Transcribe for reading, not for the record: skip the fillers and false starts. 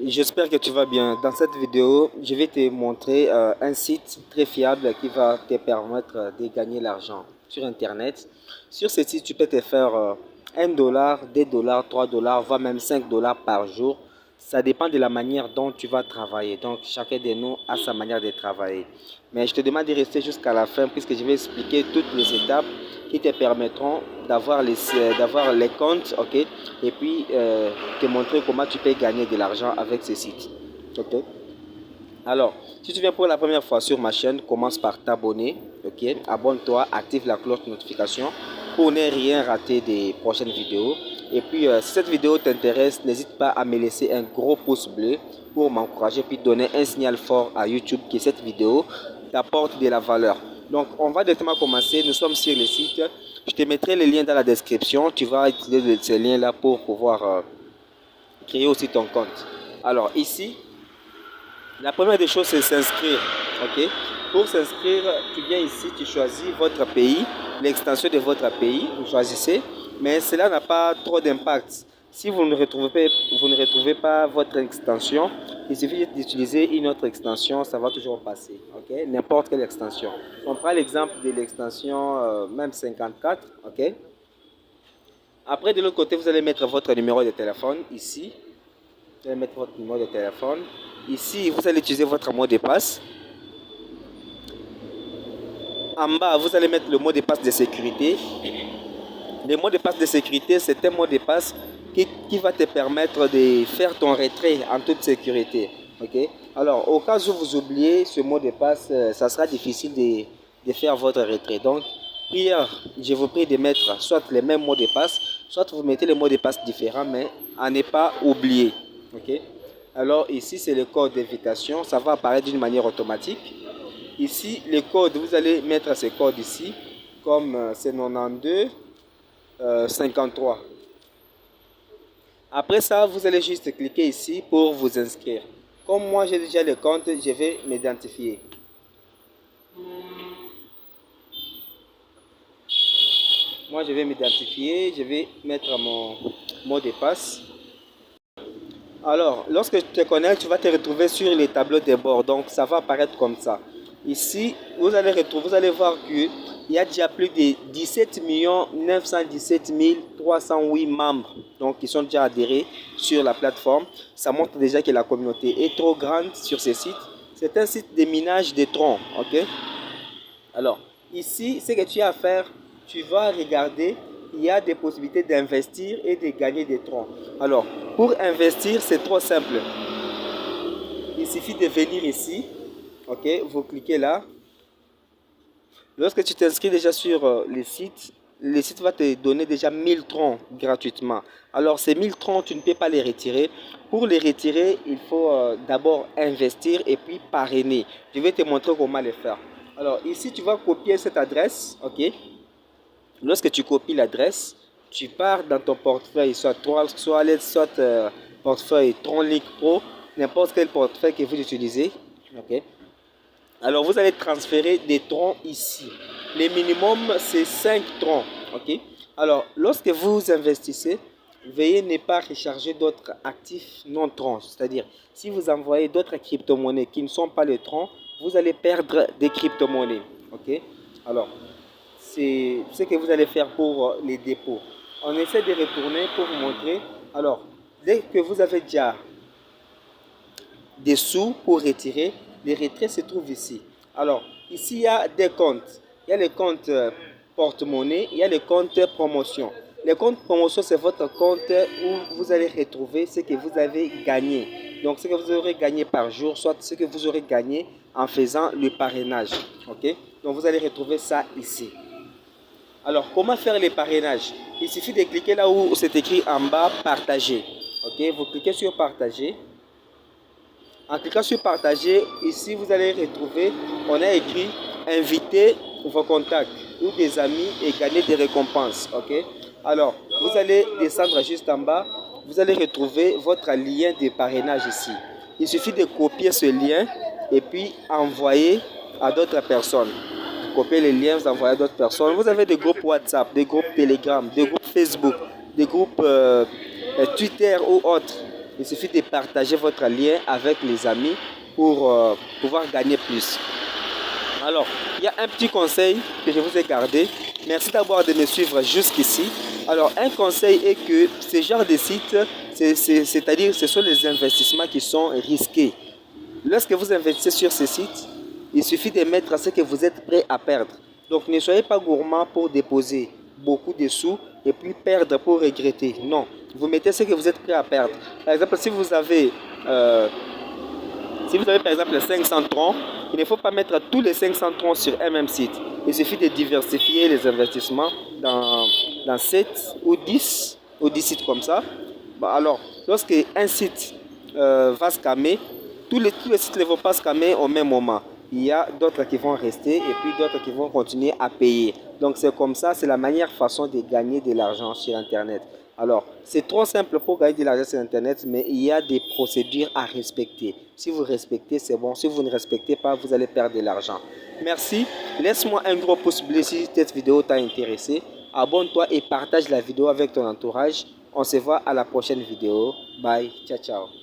J'espère que tu vas bien. Dans cette vidéo, je vais te montrer un site très fiable qui va te permettre de gagner l'argent sur Internet. Sur ce site, tu peux te faire 1 dollar, 2 dollars, 3 dollars, voire même 5 dollars par jour. Ça dépend de la manière dont tu vas travailler. Donc, chacun de nous a sa manière de travailler. Mais je te demande de rester jusqu'à la fin puisque je vais expliquer toutes les étapes qui te permettront d'avoir les comptes, ok, et puis te montrer comment tu peux gagner de l'argent avec ce site. Ok. Alors, si tu viens pour la première fois sur ma chaîne, commence par t'abonner, ok, abonne-toi, active la cloche de notification pour ne rien rater des prochaines vidéos. Et puis, si cette vidéo t'intéresse, n'hésite pas à me laisser un gros pouce bleu pour m'encourager, puis donner un signal fort à YouTube que cette vidéo t'apporte de la valeur. Donc, on va directement commencer. Nous sommes sur le site. Je te mettrai les liens dans la description. Tu vas utiliser ces liens-là pour pouvoir créer aussi ton compte. Alors, ici, la première des choses, c'est s'inscrire. Ok. Pour s'inscrire, tu viens ici, tu choisis votre pays, l'extension de votre pays, vous choisissez, mais cela n'a pas trop d'impact. Si vous ne retrouvez pas votre extension, il suffit d'utiliser une autre extension, ça va toujours passer. Ok. N'importe quelle extension. On prend l'exemple de l'extension même 54. Ok. Après, de l'autre côté, vous allez mettre votre numéro de téléphone ici. Vous allez mettre votre numéro de téléphone. Ici, vous allez utiliser votre mot de passe. En bas, vous allez mettre le mot de passe de sécurité. Le mot de passe de sécurité, c'est un mot de passe qui va te permettre de faire ton retrait en toute sécurité. Ok. Alors, au cas où vous oubliez ce mot de passe, ça sera difficile de faire votre retrait. Donc, je vous prie de mettre soit les mêmes mots de passe, soit vous mettez les mots de passe différents, mais à ne pas oublier. Ok. Alors, ici, c'est le code d'invitation. Ça va apparaître d'une manière automatique. Ici, les codes, vous allez mettre ces codes ici, comme c'est 92 53. Après ça, vous allez juste cliquer ici pour vous inscrire. Comme moi, j'ai déjà le compte, je vais m'identifier. Moi, je vais m'identifier, je vais mettre mon mot de passe. Alors, lorsque tu te connectes, tu vas te retrouver sur les tableaux de bord. Donc, ça va apparaître comme ça. Ici, vous allez voir qu'il y a déjà plus de 17 917 308 membres donc, qui sont déjà adhérés sur la plateforme. Ça montre déjà que la communauté est trop grande sur ce site. C'est un site de minage de troncs. Ok? Alors, ici, ce que tu as à faire, tu vas regarder, il y a des possibilités d'investir et de gagner des troncs. Alors, pour investir, c'est trop simple. Il suffit de venir ici. Ok, vous cliquez là. Lorsque tu t'inscris déjà sur le site va te donner déjà 1000 troncs gratuitement. Alors ces 1000 troncs, tu ne peux pas les retirer. Pour les retirer, il faut d'abord investir et puis parrainer. Je vais te montrer comment le faire. Alors ici, tu vas copier cette adresse. Ok. Lorsque tu copies l'adresse, tu pars dans ton portefeuille, soit Wallet, soit portefeuille TronLink Pro, n'importe quel portefeuille que vous utilisez. Ok. Alors, vous allez transférer des troncs ici. Le minimum, c'est 5 troncs. Ok. Alors, lorsque vous investissez, veuillez ne pas recharger d'autres actifs non troncs. C'est-à-dire, si vous envoyez d'autres crypto-monnaies qui ne sont pas les troncs, vous allez perdre des crypto-monnaies. Ok. Alors, c'est ce que vous allez faire pour les dépôts. On essaie de retourner pour vous montrer. Alors, dès que vous avez déjà des sous pour retirer, les retraits se trouvent ici. Alors, ici, il y a des comptes. Il y a les comptes porte-monnaie, il y a les comptes promotion. Les comptes promotion, c'est votre compte où vous allez retrouver ce que vous avez gagné. Donc, ce que vous aurez gagné par jour, soit ce que vous aurez gagné en faisant le parrainage. Ok? Donc, vous allez retrouver ça ici. Alors, comment faire les parrainages? Il suffit de cliquer là où c'est écrit en bas, partager. Ok? Vous cliquez sur partager. En cliquant sur partager, ici vous allez retrouver, on a écrit inviter vos contacts ou des amis et gagner des récompenses. Ok. Alors, vous allez descendre juste en bas, vous allez retrouver votre lien de parrainage ici. Il suffit de copier ce lien et puis envoyer à d'autres personnes. Copier les liens, vous envoyez à d'autres personnes. Vous avez des groupes WhatsApp, des groupes Telegram, des groupes Facebook, des groupes Twitter ou autres. Il suffit de partager votre lien avec les amis pour pouvoir gagner plus. Alors, il y a un petit conseil que je vous ai gardé. Merci d'abord de me suivre jusqu'ici. Alors, un conseil est que ce genre de sites, c'est-à-dire ce sont les investissements qui sont risqués. Lorsque vous investissez sur ces sites, il suffit de mettre ce que vous êtes prêt à perdre. Donc, ne soyez pas gourmand pour déposer beaucoup de sous et puis perdre pour regretter. Non, vous mettez ce que vous êtes prêt à perdre. Par exemple, si vous avez par exemple 500 troncs, il ne faut pas mettre tous les 500 troncs sur un même site. Il suffit de diversifier les investissements dans 7 ou 10 sites comme ça. Alors, lorsque un site va scammer, tous les sites ne vont pas scammer au même moment. Il y a d'autres qui vont rester et puis d'autres qui vont continuer à payer. Donc c'est comme ça, c'est la meilleure façon de gagner de l'argent sur Internet. Alors, c'est trop simple pour gagner de l'argent sur Internet, mais il y a des procédures à respecter. Si vous respectez, c'est bon. Si vous ne respectez pas, vous allez perdre de l'argent. Merci. Laisse-moi un gros pouce bleu si cette vidéo t'a intéressé. Abonne-toi et partage la vidéo avec ton entourage. On se voit à la prochaine vidéo. Bye. Ciao, ciao.